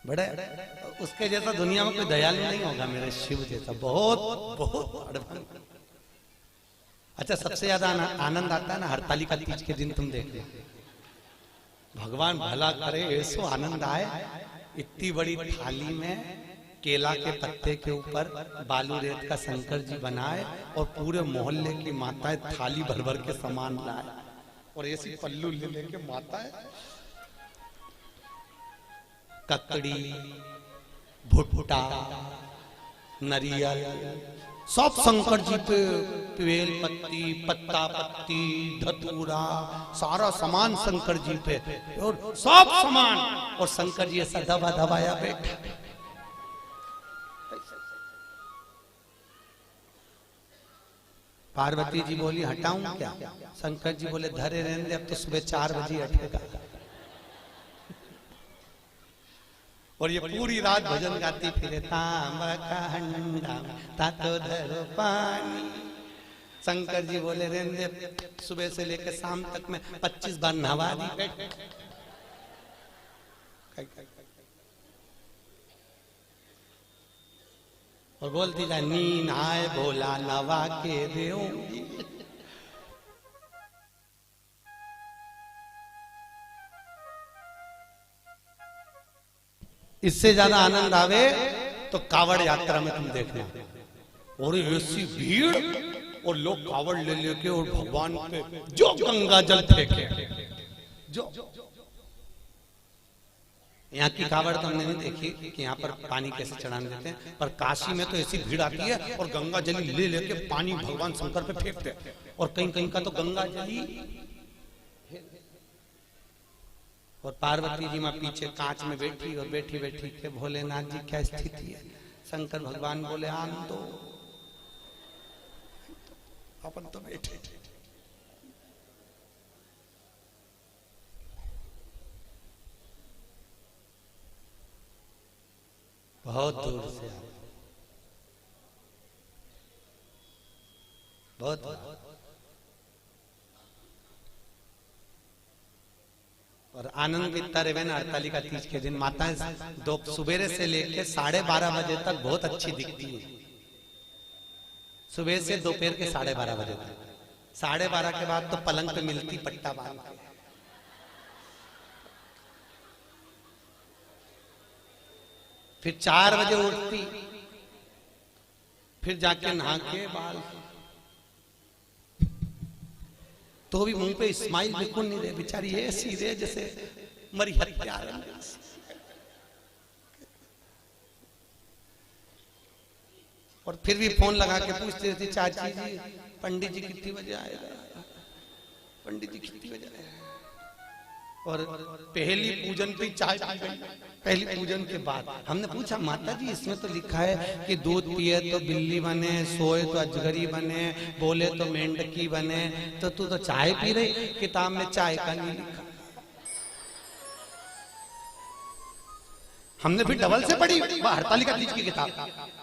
बड़े उसके जैसा दुनिया में कोई दयालु नहीं होगा मेरे शिव जैसा, बहुत बहुत एडवांस। अच्छा, सबसे ज्यादा आनंद आता है ना हरतालिका तीज के दिन, तुम देख लो, भगवान भला करे ऐसो आनंद आए। इतनी बड़ी थाली में केला के पत्ते के ऊपर बालू रेत का शंकर जी बनाए और पूरे मोहल्ले की माताएं थाली भर भर के सामान लाए और ऐसी पल्लू ले लेके माताएं ककड़ी, भुट्टा, नरियल सब शंकर जी पे, बेल पत्ती, पत्ता पत्ती, धतूरा, सारा सामान शंकर जी पे, और सब सामान, और शंकर जी ऐसा दबा दबाया बैठा। पार्वती जी बोली हटाऊं क्या? शंकर जी बोले धरे रहने दे, अब तो सुबह 4 बजे हटेगा। और ये पूरी रात भजन गाती फिरे, तांबा का हंडा तातो धरो पानी। शंकर जी बोले रहने दे, सुबह से लेकर शाम तक में 25 बार नहवा दी। और बोलती जा, नींद आए भोला नवा के देऊंगी। इससे ज्यादा आनंद आवे तो कावड़ यात्रा में तुम देखना, और ऐसी भीड़ और लोग कावड़ ले लेके और भगवान पे जो गंगा जल फेंके। जो यहाँ की कावड़ तो हमने नहीं देखी कि यहाँ पर पानी कैसे चढ़ाने देते हैं, पर काशी में तो ऐसी भीड़ आती है और गंगा जली ले लेके पानी भगवान शंकर पे फेंकते हैं। और कहीं कहीं का तो गंगा जली, और पार्वती जी माँ पीछे कांच में बैठी, और बैठी बैठी के भोलेनाथ जी क्या स्थिति है। शंकर भगवान बोले आन दो, अपन तो बैठे। बहुत दूर से आए, बहुत। और आनंद इतना रहे ना हरतालिका तीज के दिन, माताएं दो सुबेरे से लेके 12:30 बजे तक बहुत अच्छी दिखती है। सुबह से दोपहर के 12:30 बजे तक, 12:30 के बाद तो पलंग पे मिलती पट्टा बांध के। फिर 4 बजे उठती, फिर जाके नहा के बाल, तो भी मुंह पे स्माइल बिल्कुल नहीं रहे, बेचारी ऐसी रहे जैसे मरी हत्या। और फिर भी फोन लगा के पूछती रहती, चाची जी पंडित जी कितनी बजे आएगा, पंडित जी कितनी बजे आएगा। और पहली पूजन पे चाय पी गई, पहली पूजन के बाद। हमने पूछा माता जी इसमें तो लिखा है कि दूध पिए तो बिल्ली बने, सोए तो अजगरी बने, बोले तो मेंढकी बने, तो तू तो चाय पी रही, किताब में चाय का नहीं लिखा। हमने फिर डबल से पढ़ी हरतालिका तीज की किताब,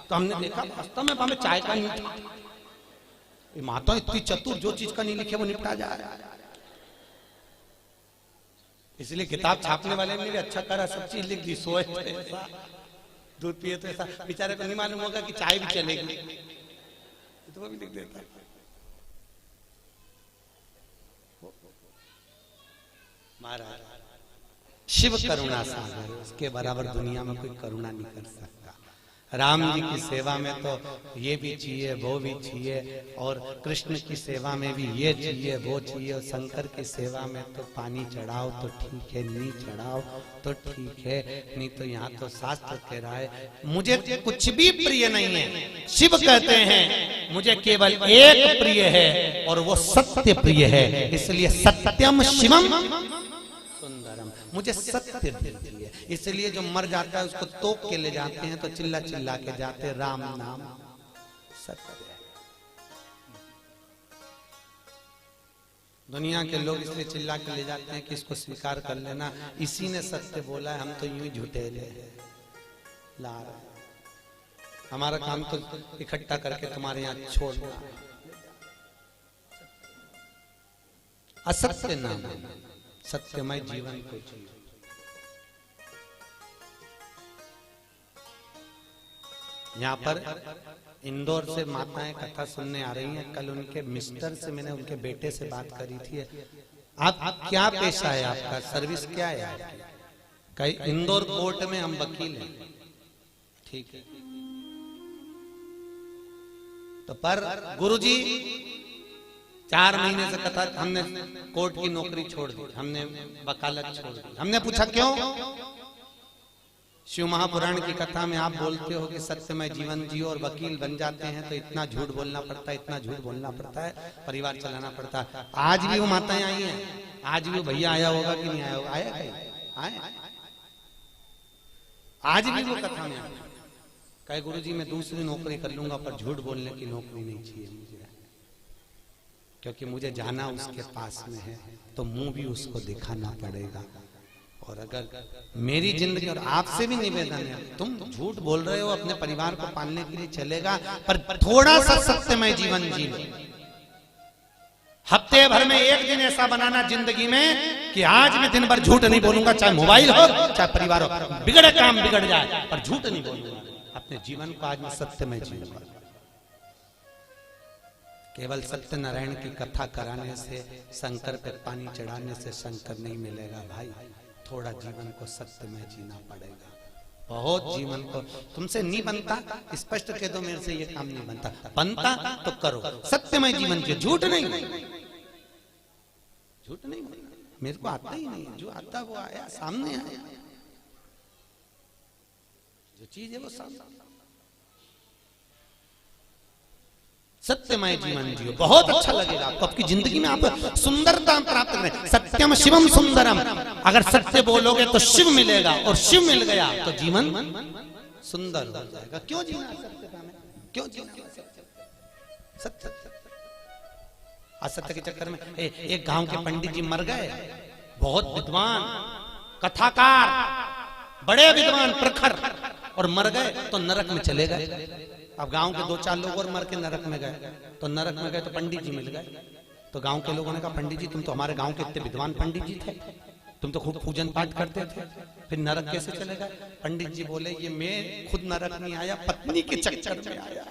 तो हमने देखा वास्तव में हमें चाय का नहीं था। माता इतनी चतुर, जो चीज का नहीं लिखे वो निपटा जा रहा है। इसलिए किताब छापने वाले ने भी अच्छा करा, सब चीज लिख दी। सोए तो ऐसा, दूध पिए तो ऐसा, बेचारे को नहीं मालूम होगा कि चाय भी चलेगी, तो वो भी लिख देता। महाराज शिव करुणा सागर, उसके बराबर दुनिया में कोई करुणा नहीं कर सकता। राम जी की सेवा में तो ये भी चाहिए वो भी चाहिए, और कृष्ण की सेवा में भी ये चाहिए वो चाहिए, और शंकर की सेवा में तो पानी चढ़ाओ तो ठीक है, नहीं चढ़ाओ तो ठीक है, नहीं तो यहाँ तो शास्त्र कह रहा है मुझे कुछ भी प्रिय नहीं है। शिव कहते हैं मुझे केवल एक प्रिय है और वो सत्य प्रिय है, इसलिए सत्यम शिवम सुंदरम, मुझे सत्य प्रिय है। इसलिए जो मर जाता है उसको तोप के ले जाते हैं, तो चिल्ला चिल्ला के जाते राम नाम सत्य है। दुनिया के लोग इसलिए चिल्ला के ले जाते हैं कि इसको स्वीकार कर लेना, इसी ने सत्य बोला है, हम तो यूं ही झूठे ला रहे। हमारा काम तो इकट्ठा करके तुम्हारे यहाँ छोड़ना। असत्य नाम, सत्यमय जीवन को जियो। यहाँ पर इंदौर से माताएं कथा सुनने आ रही हैं। कल उनके मिस्टर से मैंने उनके बेटे से बात करी थी। आप क्या पेशा है आपका, सर्विस क्या है आपकी? कई इंदौर कोर्ट में हम वकील हैं। ठीक है, तो पर गुरुजी 4 महीने से कथा, हमने कोर्ट की नौकरी छोड़ दी, हमने वकालत छोड़ दी। हमने पूछा क्यों? शिव महापुराण की कथा में आप बोलते हो कि सत्यमय जीवन जियो और वकील बन जाते हैं तो इतना झूठ बोलना पड़ता है, इतना झूठ बोलना पड़ता है, परिवार चलाना पड़ता है। आज भी वो माताएं आई हैं, आज भी वो भैया आया होगा कि नहीं आया होगा? आया कहीं? आए? आज भी वो कथा में आया। कहे गुरुजी मैं दूसरी नौकरी कर लूंगा पर झूठ बोलने की नौकरी नहीं चाहिए मुझे, क्योंकि मुझे जाना उसके पास में है तो मुंह भी उसको दिखाना पड़ेगा। और अगर मेरी जिंदगी, और आपसे भी निवेदन है, तुम झूठ बोल रहे हो अपने परिवार को पालने के लिए चलेगा, पर थोड़ा सा सत्यमय जीवन जी लो। हफ्ते भर में एक दिन ऐसा बनाना जिंदगी में कि आज मैं दिन भर झूठ नहीं बोलूंगा, चाहे मोबाइल हो चाहे परिवार हो, बिगड़े काम बिगड़ जाए पर झूठ नहीं बोलूंगा। अपने जीवन को आज मैं सत्यमय जीऊंगा। केवल सत्यनारायण की कथा कराने से, शंकर पे पानी चढ़ाने से शंकर नहीं मिलेगा भाई। थोड़ा जीवन को सत्यमय जीना पड़ेगा। बहुत जीवन को तुमसे नहीं बनता, स्पष्ट कह दो मेरे से ये काम नहीं बनता, बनता तो करो सत्यमय जीवन जियो, झूठ नहीं, झूठ नहीं। मेरे को आता ही नहीं, जो आता वो आया, सामने आया, जो चीज है वो सामने। सत्यमय जीवन जियो, बहुत अच्छा लगेगा आपको। आपकी जिंदगी में आप सुंदरता प्राप्त करें। सत्यम शिवम सुंदरम, अगर सत्य बोलोगे तो शिव मिलेगा, और शिव मिल गया तो जीवन सुंदर हो जाएगा। क्यों जीना सत्यता में, क्यों जीना सत्य? असत्य के चक्कर में एक गांव के पंडित जी मर गए, बहुत विद्वान कथाकार, बड़े विद्वान प्रखर, और मर गए तो नरक में चले गए। अब गांव के 2-4 लोग और मर के नरक में गए, तो नरक में गए तो पंडित जी मिल गए। तो गांव के लोगों ने कहा पंडित जी तुम तो हमारे गांव के इतने विद्वान पंडित जी थे, तुम तो खूब पूजन पाठ करते थे, फिर नरक कैसे चले गए? पंडित जी बोले ये मैं खुद नरक नहीं आया, पत्नी के चक्कर में आया।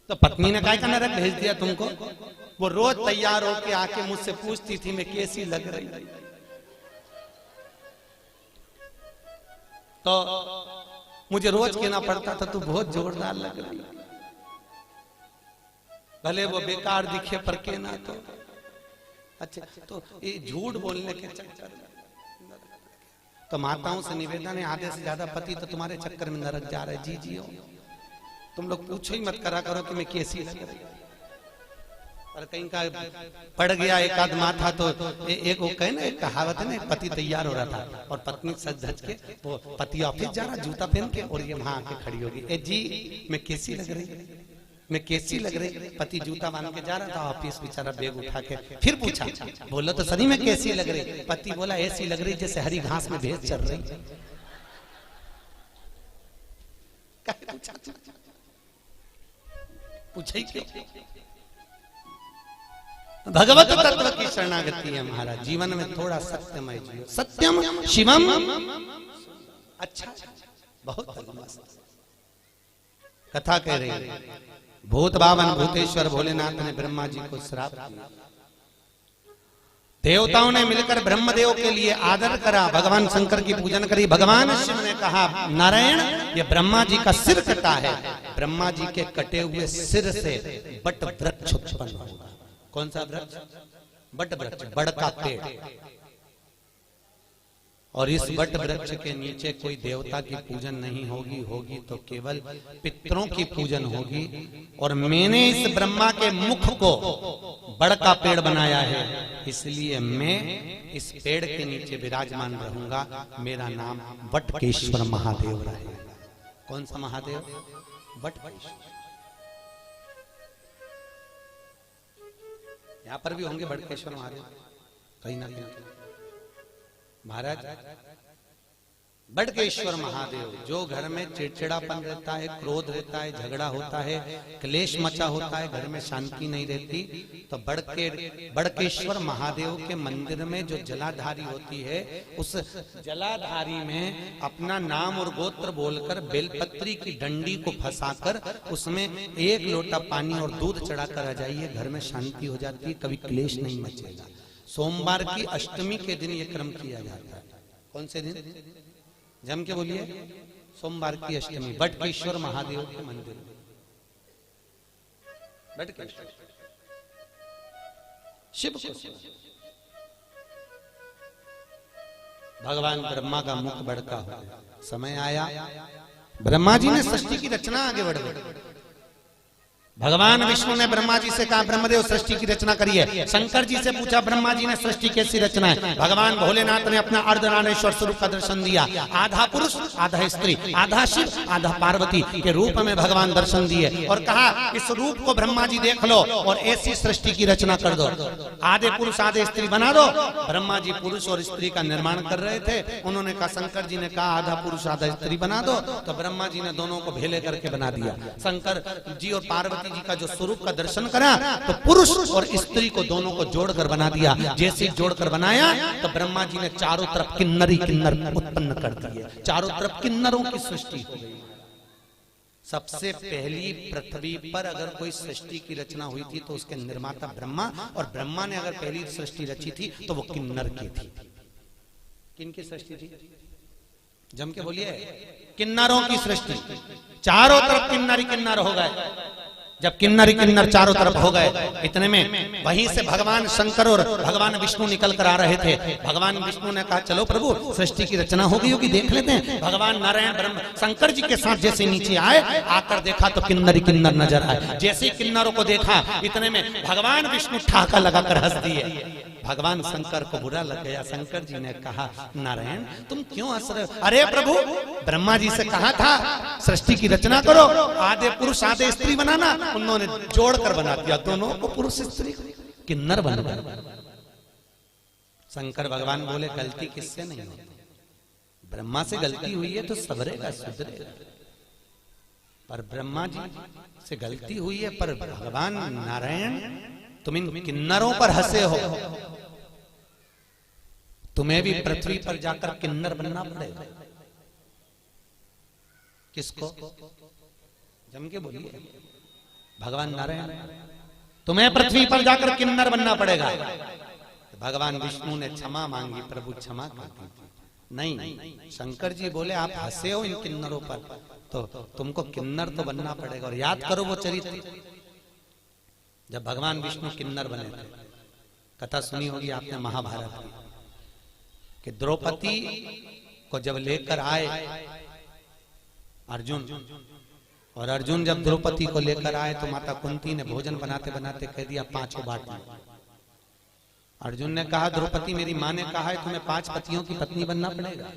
तो पत्नी ने कहा नरक भेज दिया तुमको? वो रोज तैयार होके आके मुझसे पूछती थी मैं कैसी लग रही। तो मुझे रोज कहना पड़ता था तू बहुत जोरदार लग रही, भले वो बेकार दिखे पर कहना तो अच्छा। तो ये झूठ बोलने के चक्कर में, तो माताओं से निवेदन है आधे से ज्यादा पति तो तुम्हारे चक्कर में नरक जा रहे। जी जियो, तुम लोग पूछो ही मत करा करो कि मैं कैसी लग रही। और कहीं का पड़ गया एक आध माथा तो एक वो कहे ना, एक कहावत है ना, एक पति तैयार हो रहा था और पत्नी सज धज के, वो पति ऑफिस जा रहा जूता पहन के, और ये वहां आके खड़ी होगी, ए जी मैं कैसी लग रही, मैं कैसी लग रही? पति जूता बांध के जा रहा था ऑफिस, बेचारा बैग उठा के, फिर पूछा बोलो तो सही में कैसी लग रही? पति बोला ऐसी लग रही जैसे हरी घास में भैंस चल रही। पूछा ही क्यों? भगवत तत्व की शरणागति है महाराज। जीवन में थोड़ा सत्यमय जियो, सत्यम शिवम। अच्छा, बहुत मस्त कथा कह रही है। भूत बावन भूतेश्वर भोलेनाथ ने ब्रह्मा जी को श्राप दिया। देवताओं ने मिलकर ब्रह्मदेव के लिए आदर करा, भगवान शंकर की पूजन करी। भगवान शिव ने कहा नारायण ये ब्रह्मा जी का सिर कटा है, ब्रह्मा जी के कटे हुए सिर से बट वृक्ष उत्पन्न होगा। कौन सा वृक्ष? बट वृक्ष, बड़ का पेड़। और इस बट वृक्ष के नीचे कोई देवता की पूजन नहीं होगी, होगी तो केवल पितरों की पूजन होगी। और मैंने इस ब्रह्मा के मुख को बड़ का पेड़ बनाया है, इसलिए मैं इस पेड़ के नीचे विराजमान रहूंगा। मेरा नाम वटकेश्वर महादेव रहेगा। कौन सा महादेव? वटकेश्वर। यहां पर भी होंगे बटकेश्वर महादेव कहीं ना कहीं। महाराज बड़केश्वर महादेव, जो घर में चिड़चिड़ापन रहता है, क्रोध रहता है, झगड़ा होता है, क्लेश मचा होता है, घर में शांति नहीं रहती, तो बड़केश्वर महादेव के मंदिर में जो जलाधारी होती है, उस जलाधारी में अपना नाम और गोत्र बोलकर बेलपत्री की डंडी को फंसाकर उसमें 1 लोटा पानी और दूध चढ़ाकर आ जाइए, घर में शांति हो जाती है, कभी क्लेश नहीं मचेगा। सोमवार की अष्टमी के दिन यह क्रम किया जाता है। कौन से दिन? जम के बोलिए। सोमवार की अष्टमी, बटकेश्वर महादेव के मंदिर में। बटकेश्वर शिव को भगवान ब्रह्मा का मुख बड़का हो गया। समय आया, ब्रह्मा जी ने सृष्टि की रचना आगे बढ़ गई। भगवान विष्णु ने ब्रह्मा जी से कहा, ब्रह्मदेव सृष्टि की रचना करिए। शंकर जी से पूछा, ब्रह्मा जी ने सृष्टि कैसी रचना है? भगवान भोलेनाथ ने अपना अर्धनारेश्वर स्वरूप का दर्शन दिया। आधा पुरुष आधा स्त्री, आधा शिव आधा पार्वती के रूप में भगवान दर्शन दिए और कहा, इस रूप को ब्रह्मा जी देख लो और ऐसी सृष्टि की रचना कर दो। आधे पुरुष आधे स्त्री बना दो। ब्रह्मा जी पुरुष और स्त्री का निर्माण कर रहे थे। उन्होंने कहा, शंकर जी ने कहा आधा पुरुष आधा स्त्री बना दो, तो ब्रह्मा जी ने दोनों को भेले करके बना दिया। शंकर जी और पार्वती जी का जो स्वरूप का दर्शन करा तो पुरुष और स्त्री को दोनों को जोड़कर बना दिया। जैसे जोड़कर बनाया तो ब्रह्मा जी ने चारों तरफ किन्नरी किन्नर उत्पन्न कर दिए। चारों तरफ किन्नरों की सृष्टि हो गई। सबसे पहली पृथ्वी पर अगर कोई सृष्टि की रचना हुई थी तो उसके निर्माता ब्रह्मा, और ब्रह्मा ने अगर पहली सृष्टि रची थी तो वो किन्नर की थी। किनकी सृष्टि थी? जम के बोलिए। किन्नरों की सृष्टि। चारों तरफ किन्नरी किन्नर हो गए। जब किन्नर किन्नर चारों तरफ हो गए, इतने में वहीं से भगवान शंकर और भगवान विष्णु निकल कर आ रहे थे। भगवान विष्णु ने कहा, चलो प्रभु सृष्टि की रचना हो गई होगी, देख लेते हैं। भगवान नारायण ब्रह्म शंकर जी के साथ जैसे नीचे आए, आकर देखा तो किन्नर किन्नर नजर आए। जैसे ही किन्नरों को देखा, इतने में भगवान विष्णु ठाका लगाकर हंस दिए। भगवान शंकर को बुरा लग गया। शंकर जी ने कहा, नारायण तुम क्यों हंस रहे हो? अरे प्रभु, ब्रह्मा जी से कहा था सृष्टि की रचना करो, आधे पुरुष आधे स्त्री बनाना, उन्होंने जोड़कर बना दिया, दोनों को पुरुष स्त्री किन्नर बन गए। शंकर भगवान बोले, गलती किससे नहीं होती? ब्रह्मा से गलती हुई है तो सबरेगा सुधरेगा, पर ब्रह्मा जी से गलती हुई है, पर भगवान नारायण तुम इन किन्नरों पर हंसे हो, तुम्हें भी पृथ्वी पर जाकर किन्नर बनना पड़ेगा। किसको? जम के बोलिए। भगवान नारायण, तुम्हें पृथ्वी पर जाकर किन्नर बनना पड़ेगा। भगवान विष्णु ने क्षमा मांगी, प्रभु क्षमा कर दीजिए। नहीं, शंकर जी बोले, आप हंसे हो इन किन्नरों पर, तो तुमको किन्नर तो बनना पड़ेगा। और याद करो वो चरित्र, जब भगवान विष्णु किन्नर बने थे। कथा सुनी होगी आपने महाभारत की, कि द्रौपदी को जब लेकर आए अर्जुन, और अर्जुन जब द्रौपदी को लेकर आए तो माता कुंती ने भोजन बनाते बनाते कह दिया, 5 बांट लो। अर्जुन ने कहा, द्रौपदी मेरी माँ ने कहा है तुम्हें 5 पतियों की पत्नी बनना पड़ेगा।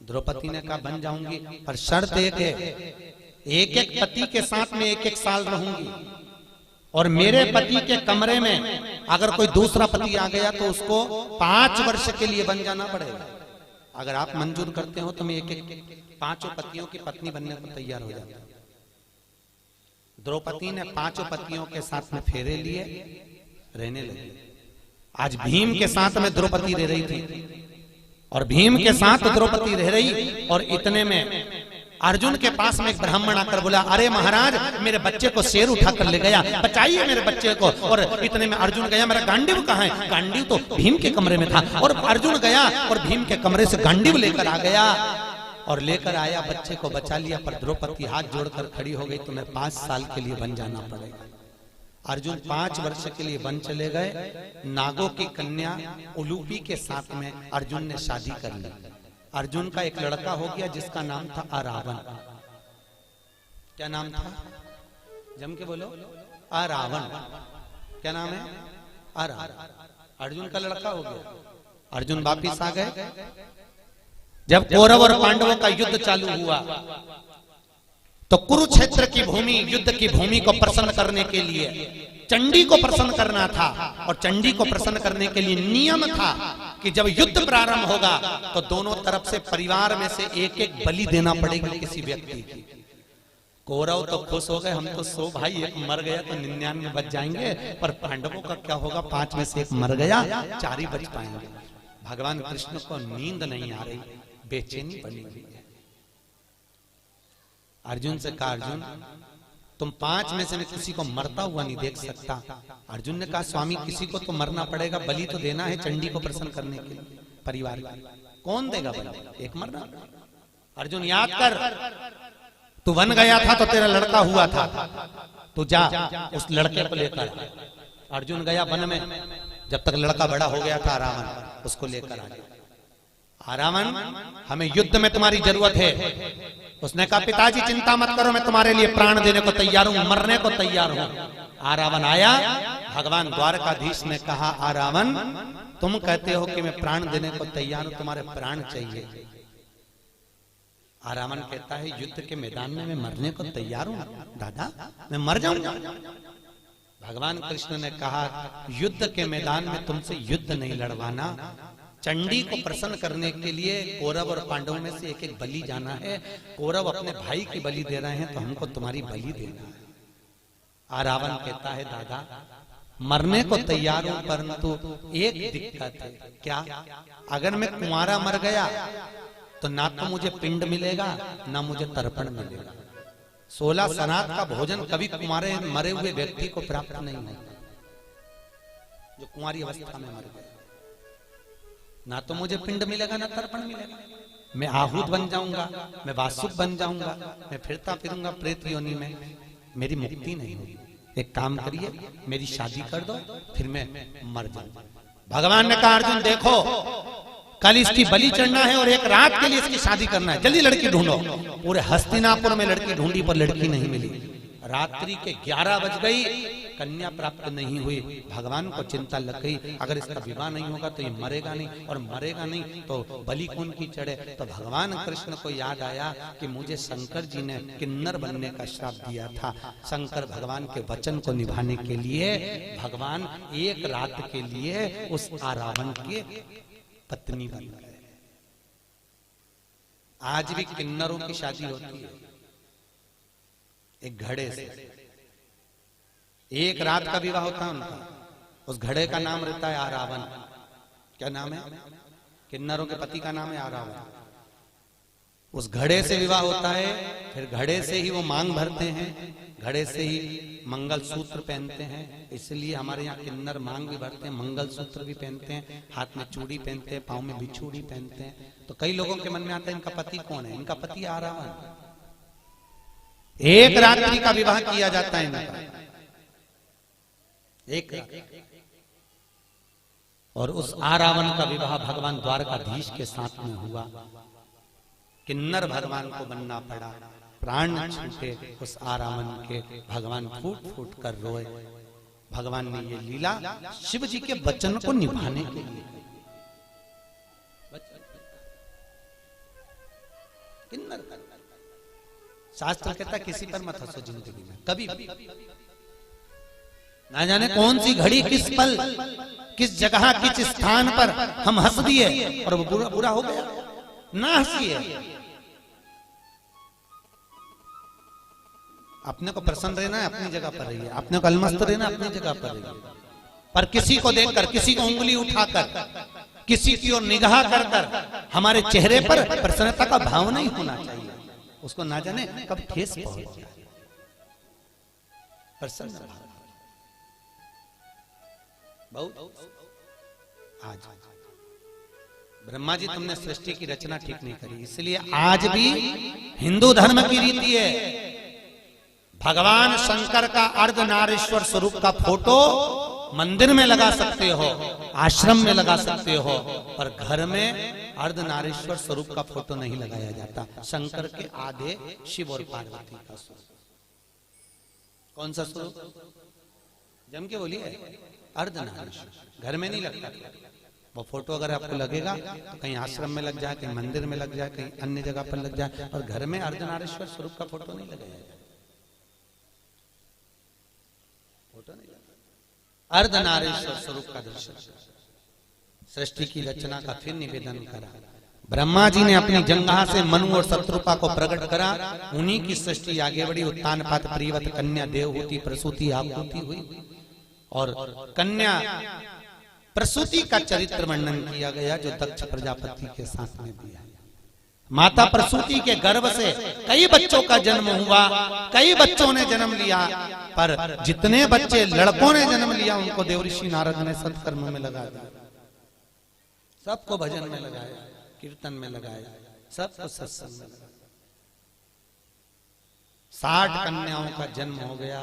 द्रौपदी ने कहा, बन जाऊंगी, पर शर्त एक है, एक एक पति के साथ में 1-1 साल रहूंगी, और मेरे पति के कमरे में अगर कोई दूसरा पति आ गया तो उसको 5 वर्ष के लिए बन जाना पड़ेगा। अगर आप मंजूर करते हो तो मैं 5 पतियों की पत्नी बनने को तैयार हो जाता। द्रौपदी ने 5 पतियों के साथ में फेरे लिए, रहने लगी। आज भीम के साथ में द्रौपदी रह रही थी, और भीम के साथ द्रौपदी रह रही, और इतने में अर्जुन के पास में एक ब्राह्मण आकर बोला, अरे महाराज मेरे बच्चे को शेर उठा कर ले गया, बचाइए मेरे बच्चे को। और इतने में अर्जुन गया, मेरा गांडीव कहाँ है? गांडीव तो भीम के कमरे में था। और अर्जुन गया और भीम के कमरे से गांडीव लेकर आ गया, और लेकर आया, बच्चे को बचा लिया। पर द्रौपदी हाथ जोड़कर खड़ी हो गई, तुम्हें 5 साल के लिए बन जाना पड़ेगा। अर्जुन 5 वर्ष के लिए बन चले गए। नागों की कन्या उलूपी के साथ में अर्जुन ने शादी कर ली। अर्जुन का एक लड़का हो गया जिसका नाम था अरावण। क्या नाम था? जम के बोलो। अरावण। क्या नाम है? अरावण। अर्जुन का लड़का हो गया। अर्जुन वापिस आ गए। जब कौरव और पांडवों का युद्ध चालू हुआ तो कुरुक्षेत्र की भूमि, युद्ध की भूमि को प्रसन्न करने के लिए चंडी को प्रसन्न करना था, और चंडी को प्रसन्न करने के लिए नियम था कि जब युद्ध प्रारंभ होगा तो दोनों तरफ से परिवार में से एक एक बलि देना पड़ेगा किसी व्यक्ति की। कौरव तो खुश हो गए, हम तो 100 भाई, एक मर गया तो 99 बच जाएंगे, पर पांडवों का क्या होगा, 5 में से एक मर गया, 4 ही बच पाएंगे। भगवान कृष्ण को नींद नहीं आ रही, बेचैनी बनी हुई है। अर्जुन से कहा, अर्जुन तुम 5 में से मैं किसी को मरता हुआ नहीं देख सकता। अर्जुन ने कहा, स्वामी किसी को तो मरना पड़ेगा, बलि तो देना है चंडी को प्रसन्न करने के लिए परिवार का। कौन देगा बलि? एक मरना। अर्जुन याद कर, तू वन गया था तो तेरा लड़का हुआ था, तू जा उस लड़के को लेकर। अर्जुन गया वन में, जब तक लड़का बड़ा हो गया था रावण, उसको लेकर आ गया। रावण, हमें युद्ध में तुम्हारी जरूरत है। उसने कहा, पिताजी चिंता मत करो, मैं तुम्हारे लिए प्राण देने को तैयार हूं, मरने को तैयार हूं। रावण आया, भगवान द्वारकाधीश ने कहा, रावण तुम कहते हो कि मैं प्राण देने को तैयार हूं, तुम्हारे प्राण चाहिए। रावण कहता है, युद्ध के मैदान में मैं मरने को तैयार हूं दादा, मैं मर जाऊंगा। भगवान कृष्ण ने कहा, युद्ध के मैदान में तुमसे युद्ध नहीं लड़वाना, चंडी को प्रसन्न करने के लिए कौरव और पांडवों में से एक एक बलि जाना है। कौरव अपने भाई की बलि दे रहे हैं तो हमको तुम्हारी बलि देना है। रावण कहता है, दादा मरने को तैयार हूं, परंतु एक दिक्कत है। क्या? अगर मैं कुंवारा मर गया तो ना तो मुझे पिंड मिलेगा, ना मुझे तर्पण मिलेगा। 16 सनात का भोजन कभी कुंवारे मरे हुए व्यक्ति को प्राप्त नहीं होता, जो कुंवारी अवस्था में मर गया। ना तो मुझे पिंड मिलेगा, ना तर्पण मिलेगा। मैं आहूत बन जाऊंगा, मैं वासुक बन जाऊंगा, मैं फिरता फिरूंगा प्रेत योनि में, मेरी मुक्ति नहीं होगी। एक काम करिए, मेरी शादी कर दो, फिर मैं मर जाऊंगा। भगवान ने कहा, अर्जुन देखो, कल इसकी बलि चढ़ना है और एक रात के लिए इसकी शादी करना है, जल्दी लड़की ढूंढो। पूरे हस्तिनापुर में लड़की ढूंढी पर लड़की नहीं मिली। रात्रि के 11 बज गई, कन्या प्राप्त नहीं हुई। भगवान को चिंता लग गई, अगर इसका विवाह नहीं होगा तो ये मरेगा नहीं, और मरेगा नहीं तो बलि कौन की चढ़े। तो भगवान कृष्ण को याद आया कि मुझे शंकर जी ने किन्नर बनने का श्राप दिया था। शंकर भगवान के वचन को निभाने के लिए भगवान एक रात के लिए उस रावण के पत्नी बन गए। आज भी किन्नरों की शादी होती है एक घड़े से, एक रात का विवाह होता है उनका। उस घड़े का नाम रहता है आरावन। क्या नाम है? किन्नरों के पति का नाम है आरावन। उस घड़े से विवाह होता है, फिर घड़े से ही वो मांग भरते हैं, घड़े से ही मंगल सूत्र पहनते हैं। इसलिए हमारे यहाँ किन्नर मांग भी भरते हैं, मंगल सूत्र भी पहनते हैं, हाथ में चूड़ी पहनते हैं, पाँव में बिछूड़ी पहनते हैं। तो कई लोगों के मन में आता है इनका पति कौन है? इनका पति आरावन। एक रात्रि का विवाह किया जाता है इनका, एक रात। और उस आरावन का विवाह भगवान द्वारकाधीश के साथ में हुआ। किन्नर भगवान को बनना पड़ा, प्राण छूटे उस आरावन के। भगवान फूट फूट कर रोए। भगवान ने ये लीला शिव जी के वचन को निभाने के लिए। किन्नर शास्त्र कहता किसी पर मत हंसो जिंदगी में कभी भी। ना जाने कौन सी घड़ी, किस पल, किस जगह, किस स्थान पर हम हंस दिए और वो बुरा बुरा हो गया। ना हंसिए, अपने को प्रसन्न रहना है, अपनी जगह पर रहिए। अपने को अलमस्त रहना, अपनी जगह पर रहिए। पर किसी को देखकर, किसी को उंगली उठाकर, किसी की ओर निगाह कर कर हमारे चेहरे पर प्रसन्नता का भाव नहीं होना चाहिए। उसको ना जाने कब ठेस पहुंच जाए। प्रसन्न भाव बहुत। आज ब्रह्मा जी तुमने सृष्टि की रचना ठीक नहीं करी, इसलिए आज भी हिंदू धर्म की रीति है, भगवान शंकर का अर्धनारीश्वर स्वरूप का फोटो मंदिर में लगा सकते हो, आश्रम में लगा सकते हो, पर घर में अर्धनारीश्वर स्वरूप का फोटो नहीं लगाया जाता। शंकर के आधे शिव और पार्वती का स्वरूप। कौन सा स्वरूप? जम के बोलिए, अर्धनारीश्वर। घर में नहीं लगता वो फोटो। अगर आपको लगेगा तो कहीं आश्रम में लग जाए, कहीं मंदिर में लग जाए, कहीं अन्य जगह पर लग जाए, और घर में अर्धनारीश्वर स्वरूप का फोटो नहीं लगाया जाए। फोटो नहीं लगा। अर्धनारीश्वर स्वरूप का दर्शन। सृष्टि की रचना का फिर निवेदन करा। ब्रह्मा जी ने अपनी जंघा से मनु और शत्रुपा को प्रकट करा, उन्हीं की सृष्टि आगे बढ़ी। उत्तान पात प्रियवत कन्या देवहूति प्रसूति आपूति हुई। और कन्या प्रसूति का चरित्र वर्णन किया गया जो दक्ष प्रजापति के साथ में दिया। माता प्रसूति के गर्भ से कई बच्चों का जन्म हुआ, कई बच्चों ने जन्म लिया, पर जितने बच्चे लड़कों ने जन्म लिया उनको देवऋषि नारद ने सत्कर्म में लगा दिया, सबको भजन में लगाया, कीर्तन में लगाया, सबको सत्संग में लगाया। 60 कन्याओं का जन्म हो गया।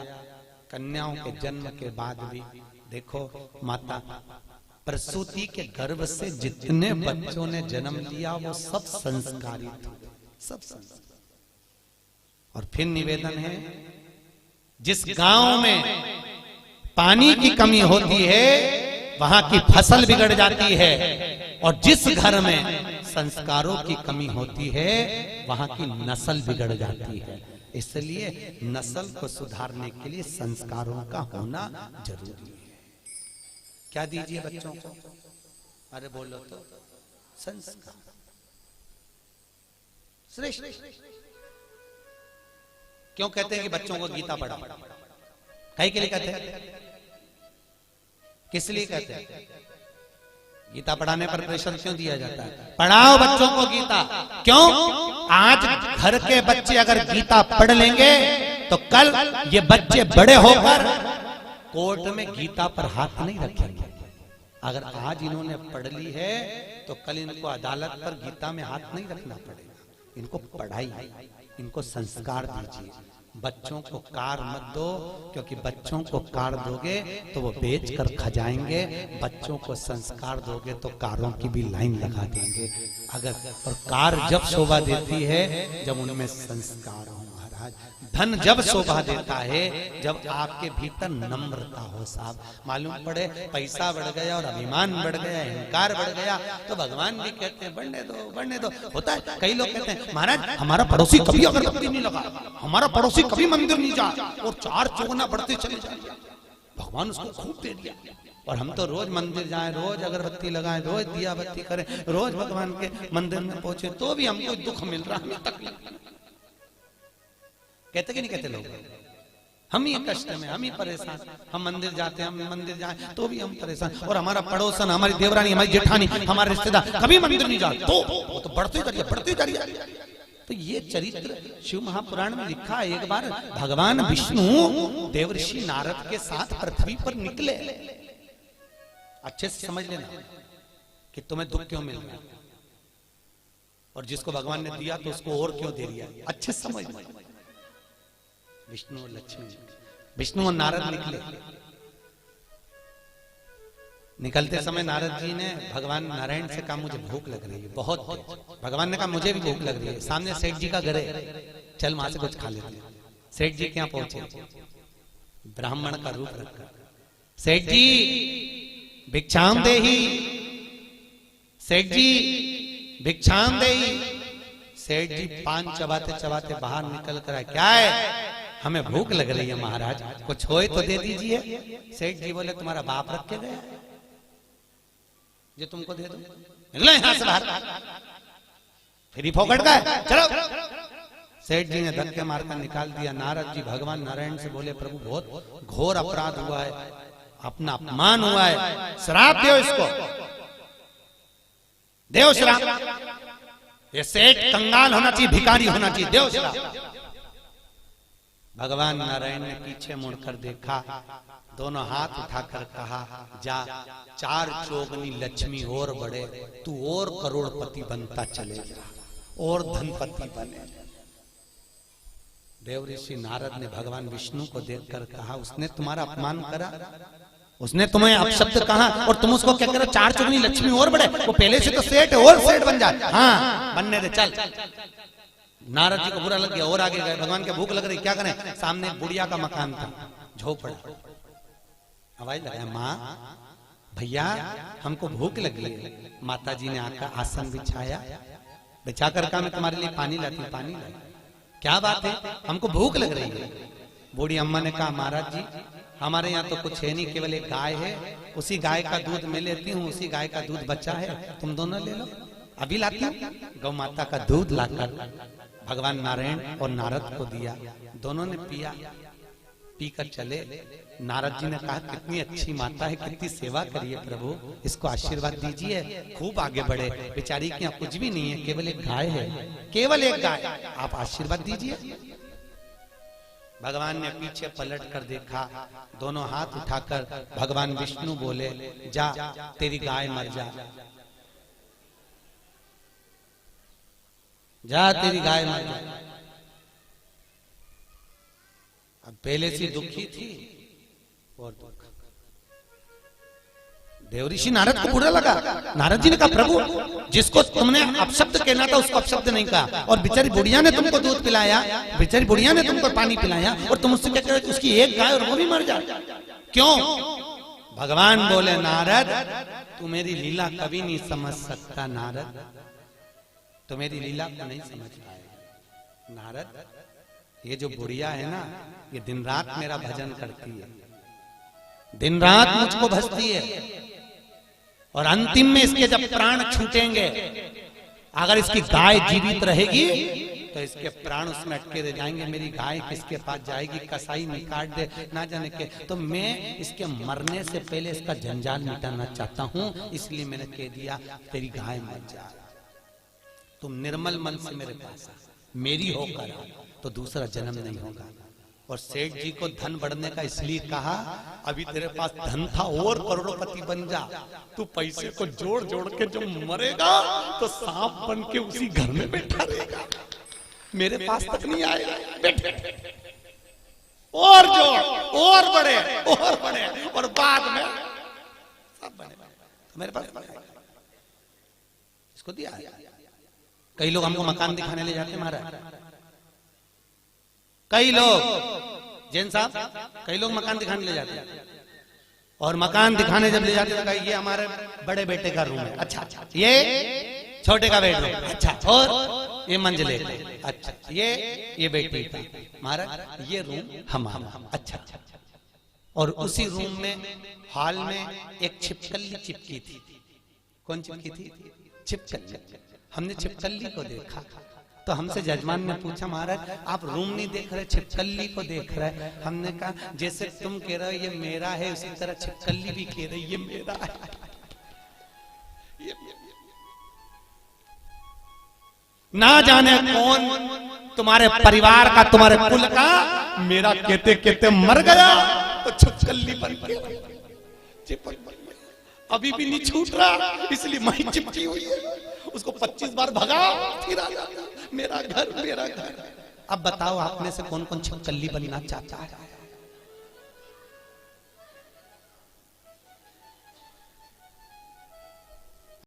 कन्याओं के जन्म के बाद भी देखो माता प्रसूति के गर्भ से जितने बच्चों ने जन्म लिया वो सब संस्कारित, सब संस्कार। और फिर निवेदन है, जिस गांव में पानी की कमी होती है वहां की फसल बिगड़ जाती है, और जिस घर में संस्कारों की कमी होती है वहां की नस्ल बिगड़ जाती है। इसलिए नस्ल को सुधारने के लिए संस्कारों का होना जरूरी है। क्या दीजिए बच्चों को? अरे बोलो तो, संस्कार श्रेष्ठ। क्यों कहते हैं कि बच्चों को गीता पढ़ाओ? कहीं के लिए कहते हैं? किस लिए कहते हैं? गीता पढ़ाने पर प्रेशर क्यों दिया जाता है? पढ़ाओ बच्चों को गीता। क्यों? आज घर के बच्चे अगर गीता पढ़ लेंगे तो कल ये बच्चे बड़े होकर कोर्ट में गीता पर हाथ नहीं रखेंगे। अगर आज इन्होंने पढ़ ली है तो कल इनको अदालत पर गीता में हाथ नहीं रखना पड़ेगा। इनको पढ़ाई, इनको संस्कार दीजिए। बच्चों को कार मत दो, क्योंकि बच्चों को कार दोगे तो वो बेच कर खा जाएंगे। बच्चों को संस्कार दोगे तो कारों की भी लाइन लगा देंगे। अगर और कार जब शोभा देती है जब उनमें संस्कार हो महाराज। धन जब शोभा देता है जब आपके भीतर नम्रता हो साहब। मालूम पड़े पैसा बढ़ गया और अभिमान बढ़ गया, अहंकार बढ़ गया तो भगवान भी कहते हैं बढ़ने दो, बढ़ने दो। होता है, कई लोग कहते हैं महाराज हमारा पड़ोसी कभी अगरबत्ती नहीं लगा, हमारा पड़ोसी कभी मंदिर नहीं जा, और 4 चौगुना बढ़ते चले जाए। भगवान उसको खूब दे दिया, और हम तो रोज मंदिर जाएं, रोज अगरबत्ती लगाएं, रोज दिया बत्ती करें, रोज भगवान के मंदिर में पहुंचे, तो भी हमको दुख मिल रहा है। कहते कि नहीं कहते लोग? हम ही कष्ट में, हम ही परेशान। हम मंदिर जाते हैं, हम मंदिर जाएं तो भी हम परेशान, और हमारा पड़ोसन, हमारी देवरानी, हमारी जेठानी, हमारे रिश्तेदार कभी मंदिर नहीं जाते तो वो तो बढ़ते जा रही है, बढ़ते जा रही है। तो ये चरित्र शिव महापुराण में लिखा है। एक बार भगवान विष्णु देवऋषि नारद के साथ पृथ्वी पर निकले। अच्छे से समझ लेना कि तुम्हें दुख क्यों मिल रहा है, और जिसको भगवान ने दिया तो उसको और क्यों दे दिया। अच्छे से समझ। विष्णु और लक्ष्मी, विष्णु और नारद निकले। निकलते समय नारद जी ने भगवान नारायण से कहा मुझे भूख लग रही है बहुत। भगवान ने कहा मुझे भी भूख लग रही है। सामने सेठ जी का घर है, चल वहां से कुछ खा लेते हैं। सेठ जी के यहाँ पहुंचे, ब्राह्मण का रूप रखा। सेठ जी भिक्षाम देही, सेठ जी भिक्षाम देही। सेठ जी पान चबाते चबाते बाहर निकल कर आए। क्या है? हमें भूख लग रही है महाराज, कुछ होए तो दे दीजिए। सेठ जी बोले तुम्हारा बाप रख के गया जो तुमको दे दो, निकलो यहां से बाहर, फिर फोकट का है, चलो। सेठ जी ने धक्के मारकर निकाल दिया। नारद जी भगवान नारायण से बोले प्रभु बहुत घोर अपराध हुआ है, अपना अपमान हुआ है, श्राप दो इसको, देव श्राप। ये सेठ कंगाल होना चाहिए, भिखारी होना चाहिए, देव श्राप। भगवान नारायण ने पीछे मुड़कर देखा, दोनों हाथ उठाकर कहा जा 4 चौगनी लक्ष्मी और बढ़े, तू और करोड़पति बनता चले जा, और धनपति बने। देवऋषि नारद ने भगवान विष्णु को देखकर कहा उसने तुम्हारा अपमान करा, उसने तुम्हें अपशब्द कहा और तुम उसको क्या करो 4 चौगनी लक्ष्मी और बढ़े। वो पहले से तो सेठ है, और सेठ बन जाए। हाँ बनने दे, चल। नारद जी को बुरा लग गया और आगे गए। भगवान के भूख लग रही, क्या करें? सामने बुढ़िया का मकान था, झोपड़ा। आवाज लगाया माँ भैया हमको भूख लगी है। माता जी ने आकर आसन बिछाया, बिछाकर कहा मैं तुम्हारे लिए पानी लाती हूँ। पानी लाई। क्या बात है? हमको भूख लग रही है। बूढ़ी अम्मा ने कहा महाराज जी हमारे यहाँ तो कुछ है नहीं, केवल एक गाय है उसी गाय का दूध मैं लेती हूँ, उसी गाय का दूध बचा है, तुम दोनों ले लो। अभी लाती हूँ। गौ माता का दूध लाकर भगवान नारायण और नारद को दिया, दोनों ने पिया। पीकर चले। नारद जी ने कहा कितनी अच्छी माता है, कितनी सेवा करिए प्रभु, इसको आशीर्वाद दीजिए, खूब आगे बढ़े। बेचारी के यहाँ कुछ भी नहीं है, केवल एक गाय है, केवल एक गाय, आप आशीर्वाद दीजिए। भगवान ने पीछे पलट कर देखा, दोनों हाथ उठाकर भगवान विष्णु बोले, जा तेरी गाय मर जा, जा तेरी गाय मर जा। अब पहले से दुखी थी और दुख। देवऋषि नारद को बुरा लगा। नारद जी ने कहा प्रभु जिसको तुमने अपशब्द कहना था उसको अपशब्द नहीं कहा, और बेचारी बुढ़िया ने तुमको दूध पिलाया, बेचारी बुढ़िया ने तुमको पानी पिलाया, और तुम उससे क्या कह रहे हो उसकी एक गाय और वो भी मर जाए, क्यों? भगवान बोले नारद तू मेरी लीला कभी नहीं समझ सकता, नारद तो मेरी लीला को नहीं समझ पाएगा। नारद ये जो बुढ़िया है ना, ये दिन रात मेरा भजन करती है, दिन रात मुझको भजती है, और अंतिम में इसके जब प्राण छूटेंगे, अगर इसकी गाय जीवित रहेगी तो इसके प्राण उसमें अटके रह जाएंगे। मेरी गाय किसके पास जाएगी, कसाई नहीं काट दे ना जाने के, तो मैं इसके मरने से पहले इसका जंजाल मिटाना चाहता हूं, इसलिए मैंने कह दिया तेरी गाय मर जा, तुम निर्मल मन से मेरे पास मेरी होकर तो दूसरा जन्म नहीं होगा। और सेठ जी को धन बढ़ने का इसलिए कहा, अभी तेरे पास धन था और करोड़पति बन जा, तू पैसे को जोड़ जोड़ के जब मरेगा तो सांप बन के उसी घर में बैठा रहेगा, मेरे पास तक नहीं आएगा, बैठे और जोड़ और बड़े और बाद में सब बने तो मेरे पास बनेगा। इसको दिया। कई लोग हमको मकान दिखाने ले जाते महाराज, कई लोग जैन साहब, कई लोग मकान दिखाने ले जाते हैं, और मकान दिखाने जब ले जाते हैं तो ये हमारे बड़े बेटे का रूम है, अच्छा ये छोटे का बेडरूम, अच्छा और ये मंजिले का, अच्छा ये बेटी का, महाराज ये रूम हमारा, अच्छा। और उसी रूम में हॉल में एक छिपकली चिपकी थी। कौन चिपकी थी? छिपकली। हमने छिपकली को देखा तो हमसे जजमान ने पूछा महाराज आप रूम नहीं देख रहे, छिपकली को देख रहे। हमने कहा जैसे तुम कह रहे हो ये मेरा है, उसी तरह छिपकली भी कह रही ये मेरा है। ना जाने कौन तुम्हारे परिवार का, तुम्हारे कुल का मेरा कहते कहते मर गया तो छिपकली बन के अभी भी नहीं छूट रहा, इसलिए मैं चिपकी हुई है। उसको 25 बार भगा फिर आ जाता, मेरा घर। अब बताओ आप में से कौन कौन छिपकली बनना चाहता है?